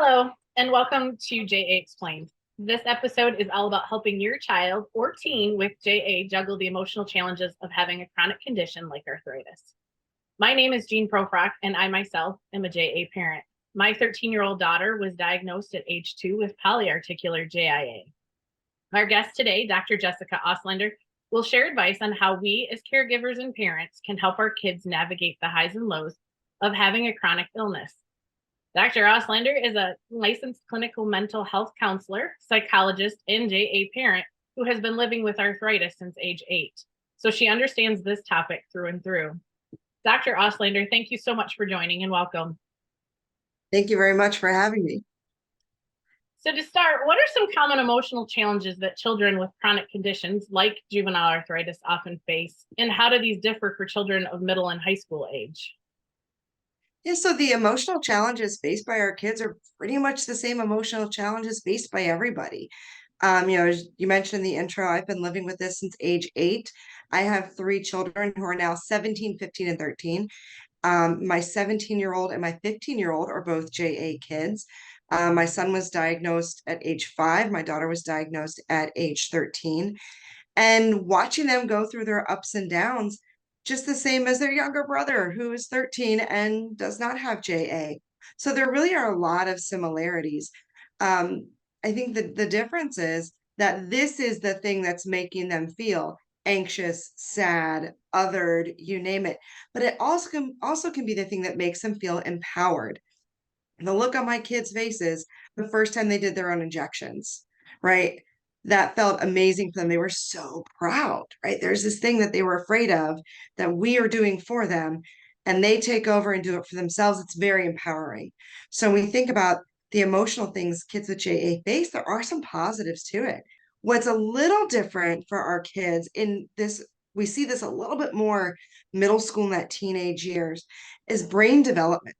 Hello, and welcome to JA Explained. This episode is all about helping your child or teen with JA juggle the emotional challenges of having a chronic condition like arthritis. My name is Jeanne Proefrock, and I myself am a JA parent. My 13-year-old daughter was diagnosed at age 2 with polyarticular JIA. Our guest today, Dr. Jessica Auslander, will share advice on how we as caregivers and parents can help our kids navigate the highs and lows of having a chronic illness. Dr. Auslander is a licensed clinical mental health counselor, psychologist, and JA parent who has been living with arthritis since age 8. So she understands this topic through and through. Dr. Auslander, thank you so much for joining and welcome. Thank you very much for having me. So to start, what are some common emotional challenges that children with chronic conditions like juvenile arthritis often face, and how do these differ for children of middle and high school age? Yeah, so the emotional challenges faced by our kids are pretty much the same emotional challenges faced by everybody. As you mentioned in the intro, I've been living with this since age 8. I have 3 children who are now 17, 15, and 13. My 17-year-old and my 15-year-old are both JA kids. My son was diagnosed at age 5. My daughter was diagnosed at age 13. And watching them go through their ups and downs, just the same as their younger brother who is 13 and does not have JA. So there really are a lot of similarities. I think that the difference is that this is the thing that's making them feel anxious, sad, othered, you name it. But it also can be the thing that makes them feel empowered. The look on my kids' faces the first time they did their own injections, right? That felt amazing for them. They were so proud, right? There's this thing that they were afraid of that we are doing for them, and they take over and do it for themselves. It's very empowering. So when we think about the emotional things kids with JA face, there are some positives to it. What's a little different for our kids in this, we see this a little bit more middle school and that teenage years, is brain development,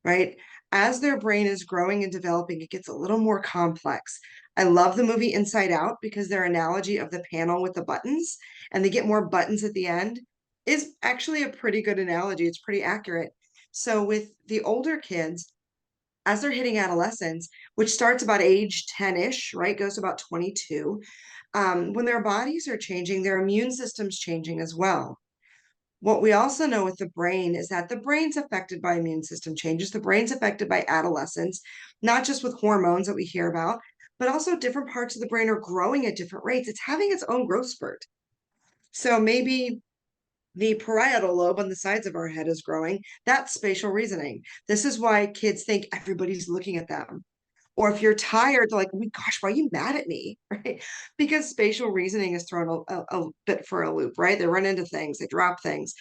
right? As their brain is growing and developing, it gets a little more complex. I love the movie Inside Out because their analogy of the panel with the buttons and they get more buttons at the end is actually a pretty good analogy. It's pretty accurate. So with the older kids, as they're hitting adolescence, which starts about age 10-ish, right, goes to about 22, when their bodies are changing, their immune system's changing as well. What we also know with the brain is that the brain's affected by immune system changes. The brain's affected by adolescence, not just with hormones that we hear about, but also different parts of the brain are growing at different rates. It's having its own growth spurt. So maybe the parietal lobe on the sides of our head is growing. That's spatial reasoning. This is why kids think everybody's looking at them. Or if you're tired, they're like, oh my gosh, why are you mad at me? Right? Because spatial reasoning is thrown a bit for a loop, right? They run into things, they drop things.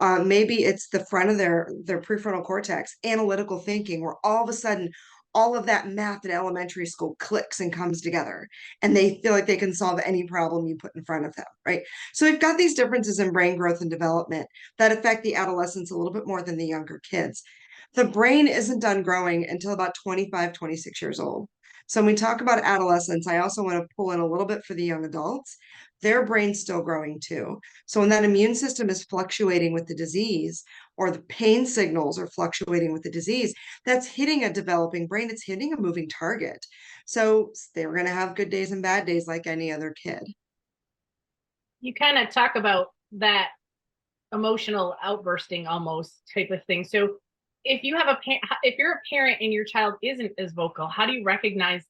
Maybe it's the front of their prefrontal cortex, analytical thinking, where all of a sudden all of that math in elementary school clicks and comes together and they feel like they can solve any problem you put in front of them, right? So we've got these differences in brain growth and development that affect the adolescents a little bit more than the younger kids. The brain isn't done growing until about 25, 26 years old. So when we talk about adolescence, I also want to pull in a little bit for the young adults. Their brain's still growing too. So when that immune system is fluctuating with the disease, or the pain signals are fluctuating with the disease, that's hitting a developing brain. It's hitting a moving target. So they're going to have good days and bad days like any other kid. You kind of talk about that emotional outbursting almost type of thing. So if you're a parent and your child isn't as vocal, how do you recognize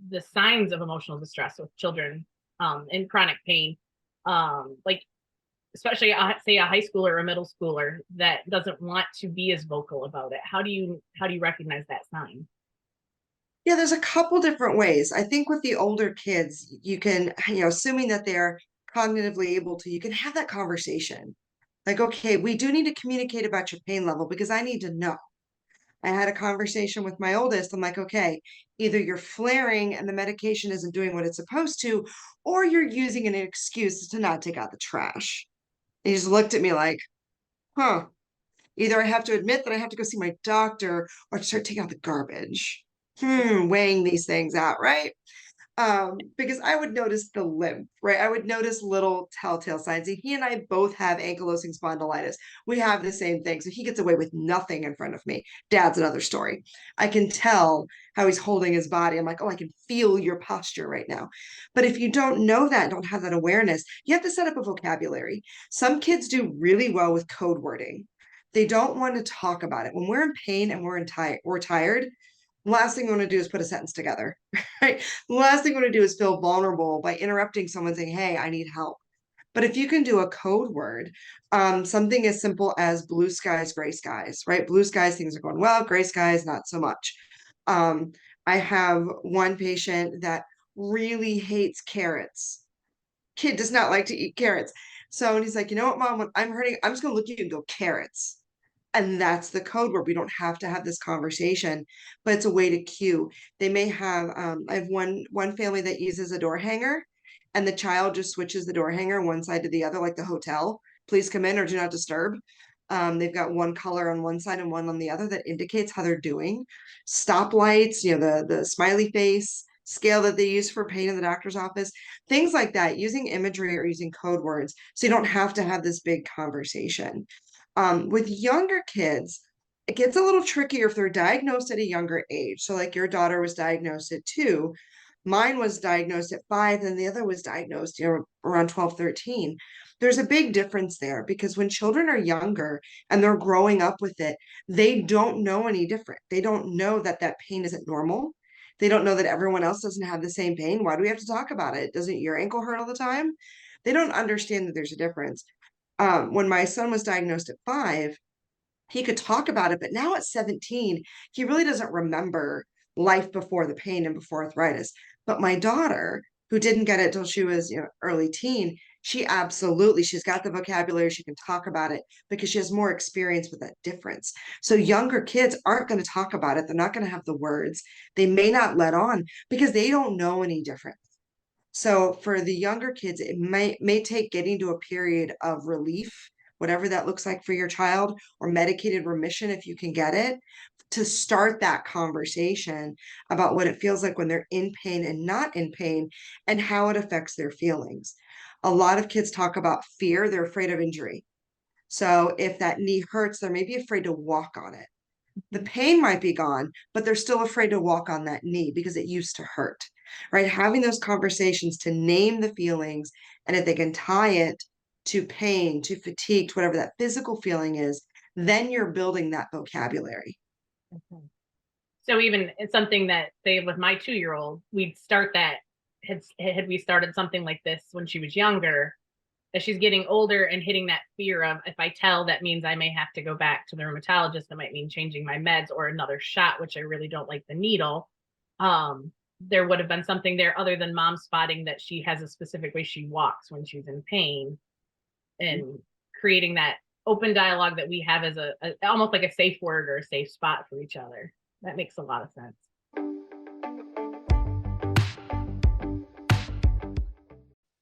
the signs of emotional distress with children in chronic pain? Like especially say a high schooler or a middle schooler that doesn't want to be as vocal about it. How do you recognize that sign? Yeah, there's a couple different ways. I think with the older kids, you can, assuming that they're cognitively able to, you can have that conversation. Like, okay, we do need to communicate about your pain level because I need to know. I had a conversation with my oldest. I'm like, okay, either you're flaring and the medication isn't doing what it's supposed to, or you're using an excuse to not take out the trash. And he just looked at me like, huh, either I have to admit that I have to go see my doctor or start taking out the garbage. Weighing these things out, right? Because I would notice the limp, right? I would notice little telltale signs. And he and I both have ankylosing spondylitis. We have the same thing. So he gets away with nothing in front of me. Dad's another story. I can tell how he's holding his body. I'm like, oh, I can feel your posture right now. But if you don't know that, don't have that awareness, you have to set up a vocabulary. Some kids do really well with code wording. They don't want to talk about it. When we're in pain and we're tired, last thing we want to do is put a sentence together, right? The last thing we want to do is feel vulnerable by interrupting someone saying, hey, I need help. But if you can do a code word, something as simple as blue skies, gray skies, right? Blue skies, things are going well, gray skies, not so much. Um, I have one patient that really hates carrots. Kid does not like to eat carrots. So, and he's like, you know what, mom, when I'm hurting, I'm just going to look at you and go carrots. And that's the code word. We don't have to have this conversation, but it's a way to cue. They may have, I have one family that uses a door hanger, and the child just switches the door hanger one side to the other, like the hotel. Please come in or do not disturb. They've got one color on one side and one on the other that indicates how they're doing. Stoplights, the smiley face scale that they use for pain in the doctor's office, things like that, using imagery or using code words. So you don't have to have this big conversation. With younger kids, it gets a little trickier if they're diagnosed at a younger age. So, like your daughter was diagnosed at 2, mine was diagnosed at 5, and the other was diagnosed, around 12, 13. There's a big difference there because when children are younger and they're growing up with it, they don't know any different. They don't know that that pain isn't normal. They don't know that everyone else doesn't have the same pain. Why do we have to talk about it? Doesn't your ankle hurt all the time? They don't understand that there's a difference. When my son was diagnosed at 5, he could talk about it, but now at 17, he really doesn't remember life before the pain and before arthritis. But my daughter, who didn't get it till she was, early teen, she's got the vocabulary, she can talk about it because she has more experience with that difference. So younger kids aren't going to talk about it. They're not going to have the words. They may not let on because they don't know any different. So for the younger kids, it may take getting to a period of relief, whatever that looks like for your child, or medicated remission if you can get it, to start that conversation about what it feels like when they're in pain and not in pain and how it affects their feelings. A lot of kids talk about fear, they're afraid of injury. So if that knee hurts, they're maybe afraid to walk on it. The pain might be gone, but they're still afraid to walk on that knee because it used to hurt, right? Having those conversations to name the feelings, and if they can tie it to pain, to fatigue, to whatever that physical feeling is, then you're building that vocabulary. Mhm. So even it's something that, say, with my 2-year-old, we'd start that, had we started something like this when she was younger, as she's getting older and hitting that fear of, if I tell, that means I may have to go back to the rheumatologist. That might mean changing my meds or another shot, which I really don't like the needle. There would have been something there other than mom spotting that she has a specific way she walks when she's in pain, and creating that open dialogue that we have as a almost like a safe word or a safe spot for each other. That makes a lot of sense.